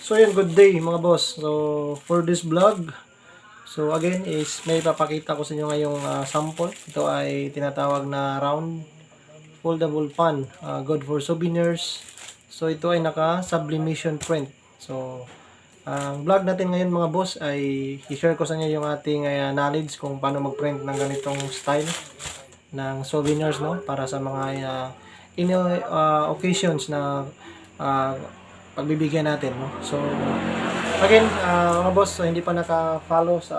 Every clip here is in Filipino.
So yun, good day mga boss. So for this vlog, so again is may papakita ko sa inyo ngayong sample. Ito ay tinatawag na round foldable pan, good for souvenirs. So ito ay naka sublimation print. So ang vlog natin ngayon mga boss ay i-share ko sa inyo yung ating knowledge kung paano mag-print ng ganitong style ng souvenirs, no, para sa mga occasions na uh, pagbibigyan natin, no. So again, mga boss, so hindi pa naka-follow sa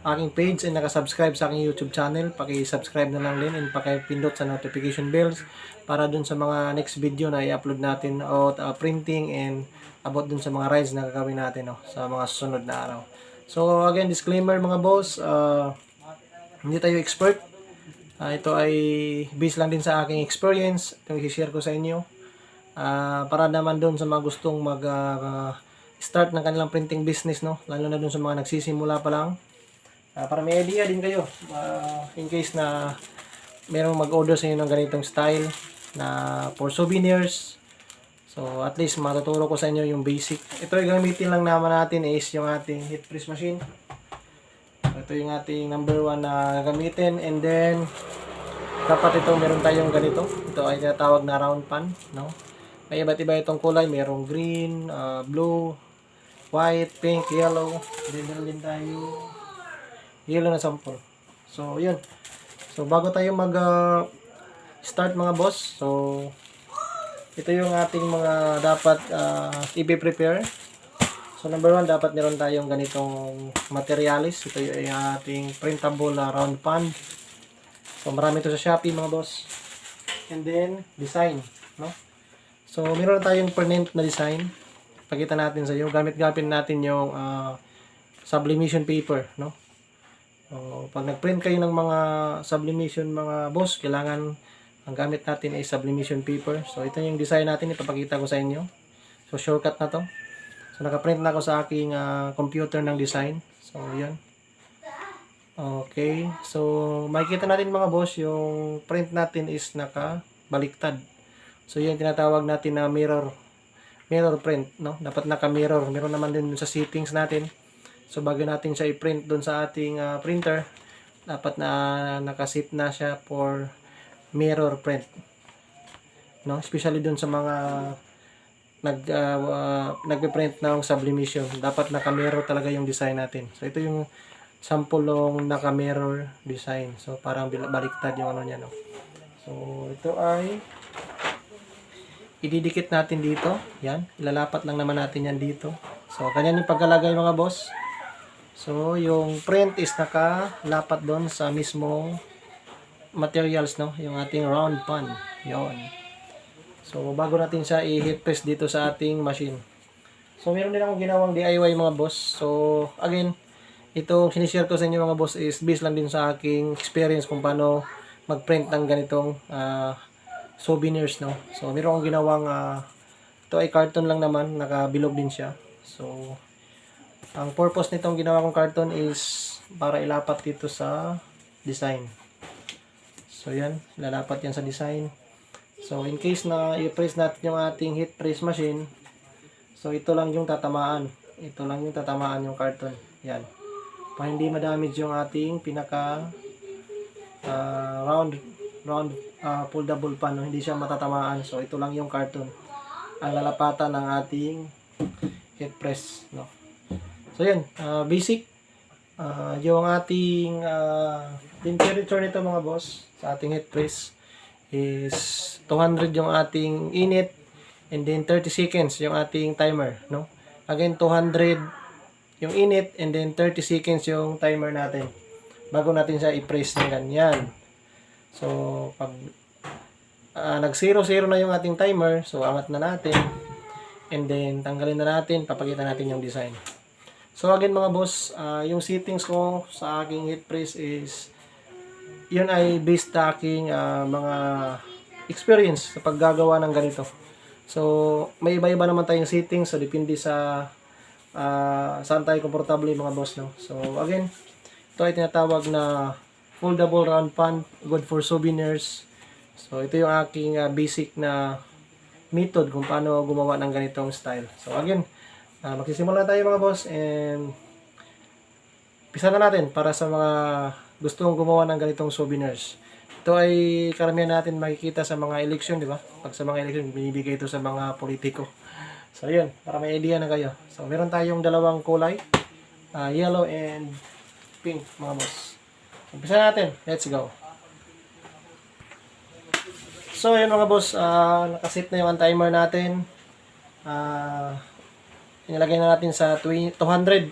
aking page and naka-subscribe sa aking YouTube channel, paki-subscribe na lang din and paki-pindot sa notification bells para dun sa mga next video na i-upload natin about printing and about dun sa mga rides na gagawin natin, no, sa mga susunod na araw. So again, disclaimer mga boss, hindi tayo expert. Ito ay based lang din sa aking experience. Itong i-share ko sa inyo. Para naman doon sa mga gustong start ng kanilang printing business, no? Lalo na doon sa mga nagsisimula pa lang. Para may idea din kayo. In case na merong mag-order sa inyo ng ganitong style na for souvenirs. So at least matuturo ko sa inyo yung basic. Ito ay gamitin lang naman natin is yung ating heat press machine. Ito yung ating number 1 na gagamitin, and then dapat ito meron tayong ganito. Ito ay tinatawag na round pan, no? May iba't iba itong kulay, mayroong green, blue, white, pink, yellow. Then meron din tayo yellow na sample. So yun. So bago tayo mag start mga boss, so ito yung ating mga dapat i-prepare. So number 1, dapat meron tayong ganitong materialis. Ito yung ating printable na round pan. So marami ito sa Shopee mga boss. And then design, no? So meron tayong permanent na design. Pakita natin sa iyo. Gamit-gamit natin yung sublimation paper, no? So pag nag-print kayo ng mga sublimation mga boss, kailangan ang gamit natin ay sublimation paper. So ito yung design natin, ipapakita ko sa inyo. So shortcut na to. So naka-print na ako sa aking computer ng design. So yan. Okay. So makikita natin mga boss, yung print natin is naka-baliktad. So yan tinatawag natin na mirror print, no? Dapat naka-mirror. Meron naman din sa settings natin. So bago natin siya i-print doon sa ating printer, dapat na naka-set na siya for mirror print, no? Especially doon sa mga nagpe-print ng sublimation, dapat naka-mirror talaga yung design natin. So ito yung sample ng naka-mirror design. So parang baliktad yung ano niya, no? So ito ay ididikit natin dito. Yan, ilalapat lang naman natin yan dito. So ganyan yung pagkalagay mga boss. So yung print is nakalapat doon sa mismong materials, no? Yung ating round pan. Yon. So bago natin siya i-heat press dito sa ating machine. So meron din akong ginawang DIY mga boss. So again, itong sinishare ko sa inyo mga boss is based lang din sa aking experience kung paano mag-print ng ganitong souvenirs, no. So meron akong ginawang ito ay carton lang naman, nakabilog din siya. So ang purpose nitong ginawa kong carton is para ilapat dito sa design. So yan, lalapat yan sa design. So in case na i-press natin yung ating heat press machine, so ito lang yung tatamaan. Ito lang yung tatamaan yung carton. Yan. Para hindi ma-damage yung ating pinaka round foldable pan, no? Hindi siya matatamaan. So ito lang yung carton ang lalapatan ng ating heat press, no? So yan, basic yung ating temperature nito mga boss sa ating heat press is 200 yung ating init, and then 30 seconds yung ating timer, no? Again, 200 yung init, and then 30 seconds yung timer natin bago natin siya i-press ng ganyan. So pag nag 0-0 na yung ating timer, so angat na natin, and then tanggalin na natin, papakita natin yung design. So again mga boss, yung settings ko sa aking heat press is yun ay based sa aking mga experience sa paggagawa ng ganito. So may iba-iba naman tayong settings, so depende sa saan tayo komportable mga boss, no. So again, ito ay tinatawag na foldable round pan, good for souvenirs. So ito yung aking basic na method kung paano gumawa ng ganitong style. So again, magsisimula tayo mga boss, and pisa na natin para sa mga gustong gumawa ng ganitong souvenirs. Ito ay karamihan natin makikita sa mga eleksyon, di ba? Pag sa mga eleksyon, binibigay ito sa mga politiko. So yun, para may idea na kayo. So meron tayong dalawang kulay, yellow and pink mga boss. Umpisa natin, let's go. So yun mga boss, nakaset na yung timer natin. Inilagay na natin sa 200,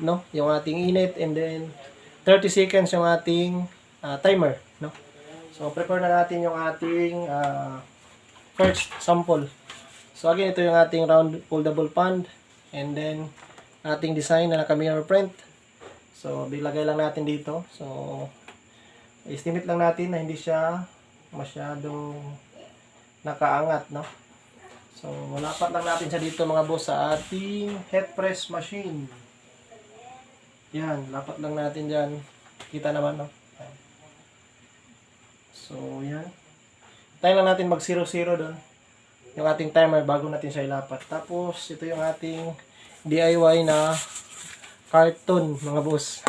no? Yung ating init, and then 30 seconds yung ating timer, no? So prepare na natin yung ating first sample. So again, ito yung ating round foldable pan, and then ating design na naka-mirror print. So bilagay lang natin dito. So estimate lang natin na hindi siya masyadong nakaangat, no? So, malapat lang natin siya dito mga boss sa ating head press machine. Yan, lapat lang natin dyan. Kita naman, no? So, yan. Tayo lang natin mag 0-0 doon. Yung ating timer bago natin siya ilapat. Tapos, ito yung ating DIY na carton mga boss.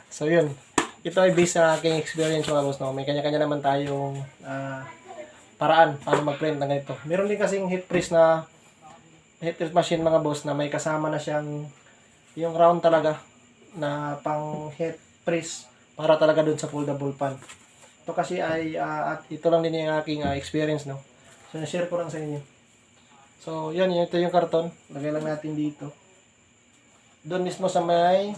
So, yun. Ito ay based sa aking experience mga boss, no? May kanya-kanya naman tayong paraan paano mag-print ng ganito. Meron din kasing heat press machine mga boss na may kasama na siyang yung round talaga na pang heat press para talaga dun sa foldable pan. Ito kasi ay at ito lang din yung aking experience, no. So na-share ko lang sa inyo. So yan, ito yung karton. Lagay lang natin dito. Doon mismo sa may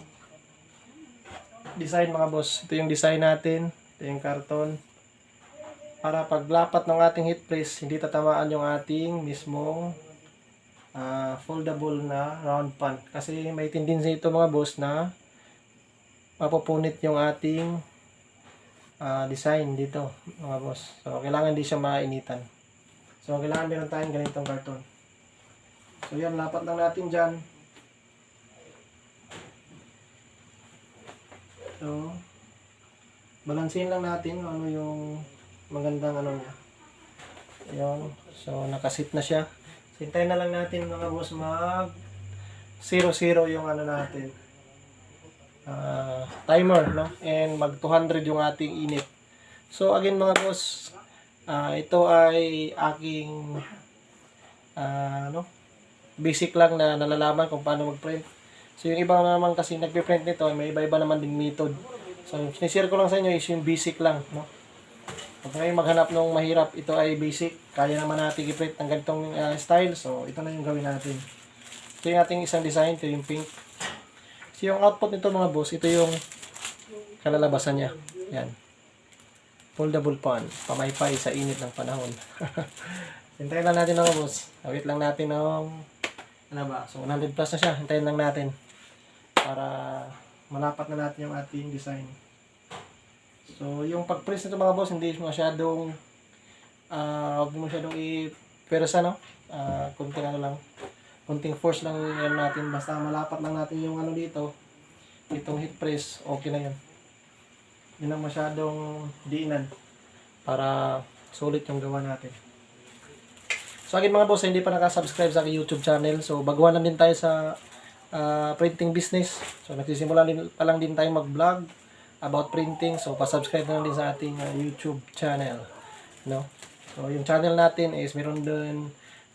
design mga boss. Ito yung design natin. Ito yung karton. Para paglapat ng ating heat press, hindi tatamaan yung ating mismong foldable na round pan. Kasi may tendency ito mga boss na mapupunit yung ating design dito mga boss. So kailangan hindi siya mainitan. So kailangan meron tayong ganitong karton. So yan, lapat lang natin dyan. So balansin lang natin ano yung magandang ano niya. Ayun. So, nakasit na siya. So, hintayin na lang natin mga boss mag 0-0 yung ano natin. Timer, no? And mag 200 yung ating init. So, again mga boss, ito ay aking basic lang na nalalaman kung paano mag-print. So, yung iba naman kasi nagpe-print nito, may iba-iba naman din method. So, sinishare ko lang sa inyo is yung basic lang, no? Huwag kayo maghanap ng mahirap. Ito ay basic. Kaya naman natin i-print ng ganitong style. So, ito na yung gawin natin. Ito yung ating isang design. Ito yung pink. So, yung output nito mga boss, ito yung kalalabasan niya. Yan. Foldable pan. Pamaypay sa init ng panahon. Hintayin lang natin mga boss. Wait lang natin ng ano ba? So, 100 plus na siya. Hintayin lang natin. Para malapat na natin yung ating design. So, yung pag-press nito mga boss, hindi masyadong huwag masyadong i-persa, no? Kunting ano lang. Kunting force lang yan natin. Basta malapat lang natin yung ano dito. Itong heat press, okay na yun. Yun ang masyadong diinan. Para sulit yung gawa natin. So, again mga boss, hindi pa nakasubscribe sa aking YouTube channel. So, baguhan lang din tayo sa printing business. So, nagsisimula pa lang din tayo mag-vlog about printing. So, pa-subscribe na lang din sa ating YouTube channel, no? So, yung channel natin is meron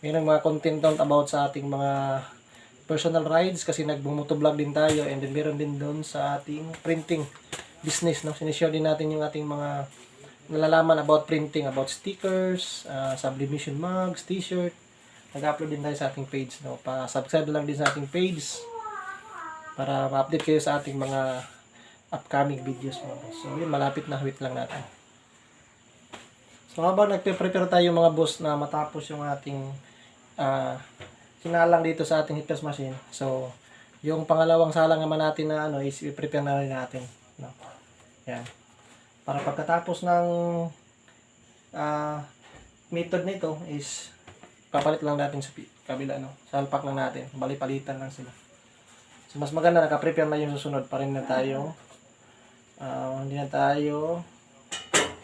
mga content doon about sa ating mga personal rides kasi nag-motovlog din tayo, and then meron din doon sa ating printing business, no? Sinishare din natin yung ating mga nalalaman about printing, about stickers, sublimation mugs, t-shirt. Nag-upload din tayo sa ating page, no? Pa-subscribe lang din sa ating page para ma-update kayo sa ating mga upcoming videos mga boss. So yun, malapit na, wait lang natin. So habang nagpe-prepare tayo mga boss na matapos yung ating sinalang dito sa ating heat press machine. So yung pangalawang salang naman natin na ano is i-prepare na rin natin, no? Yan. Para pagkatapos ng method nito is papalit lang natin sa kabila, no? Salpak lang natin, bali-palitan lang sila. So mas maganda naka-prepare na yung susunod para na tayo hindi na tayo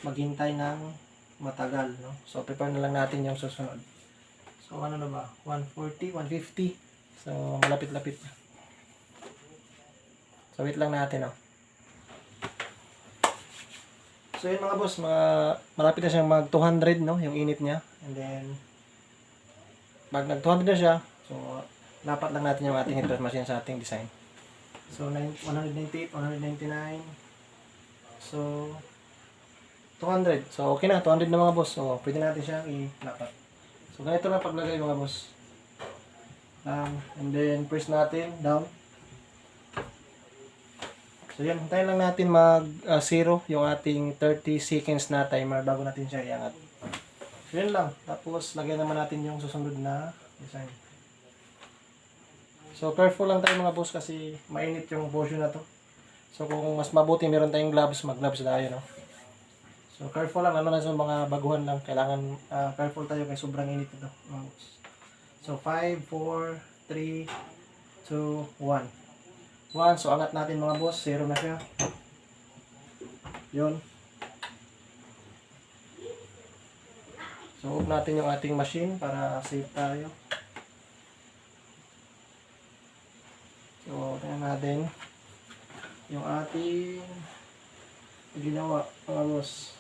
maghintay ng matagal, no? So prepare na lang natin yung susunod. So, ano na ba? 140, 150. So, malapit-lapit na. So, wait lang natin, oh. So, yun mga boss, malapit na siyang mag 200, no? Yung init niya. And then, pag nag 200 na siya, so, dapat lang natin yung ating heat press machine sa ating design. So, 198, 199. So, 200. So, okay na. 200 na mga boss. So, pwede natin siyang i-lapat. So, ganito na paglagay mga boss. And then, press natin down. So, yan. Hintayin lang natin mag-zero yung ating 30 seconds na timer bago natin siya iangat. So, yun lang. Tapos, lagyan naman natin yung susunod na design. So, careful lang tayo mga boss kasi mainit yung portion na to. So, kung mas mabuti meron tayong gloves, mag-gloves tayo, no? So, careful lang. Ano na sa mga baguhan lang. Kailangan careful tayo kay sobrang init ito. So, 5, 4, 3, 2, 1. 1. So, angat natin mga boss. 0 na siya. Yun. So, off natin yung ating machine para safe tayo. So, tingnan natin yung ating ginawa mga boss.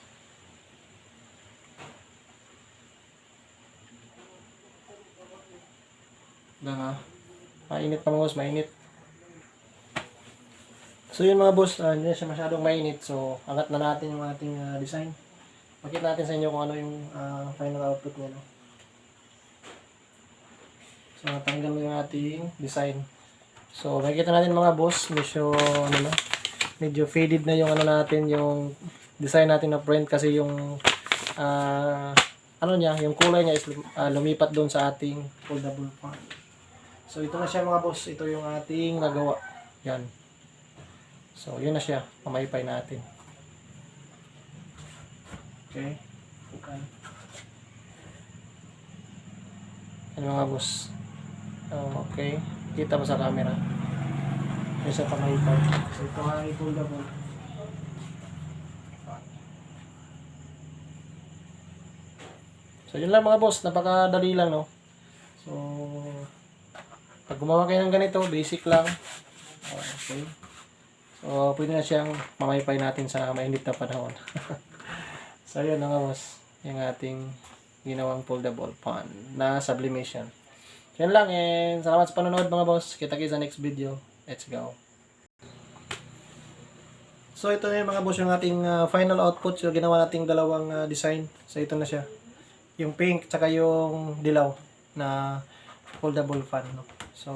Mainit pa mga boss, mainit. So yun mga boss, hindi na siya masyadong mainit. So angat na natin yung ating design. Makita natin sa inyo kung ano yung final output niya. No? So natanggal mo yung ating design. So makikita natin mga boss, medyo faded na yung ano natin, yung design natin na print kasi yung yung kulay niya is lumipat doon sa ating foldable fan. So ito na siya mga boss, ito yung ating nagawa. Yan. So yun na siya, pamaypay natin. Okay. Ano mga boss? Okay. Kita mo sa camera. Yung sa pamaypay. So ito ang foldable. So yun lang mga boss, napakadali lang no. So pag gumawa kayo ng ganito, basic lang. Okay. So pwede na siyang mamaypay natin sa mainit na panahon. So yun mga boss, yung ating ginawang foldable fan na sublimation. Yan lang, and salamat sa panonood mga boss. Kita-kits sa next video. Let's go. So ito na yung mga boss yung ating final output. So ginawa nating dalawang design. So ito na siya. Yung pink tsaka yung dilaw na foldable fan. No? So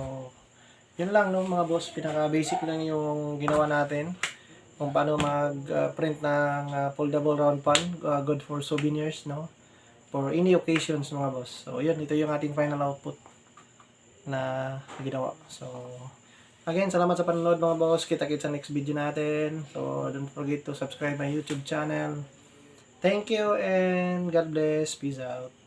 yun lang no mga boss. Pinaka basic lang yung ginawa natin. Kung paano mag-print ng foldable round fan. Good for souvenirs. No? For any occasions mga boss. So yun, ito yung ating final output na ginawa. So again, salamat sa panonood mga boss. Kita-kits sa next video natin. So don't forget to subscribe my YouTube channel. Thank you and God bless. Peace out.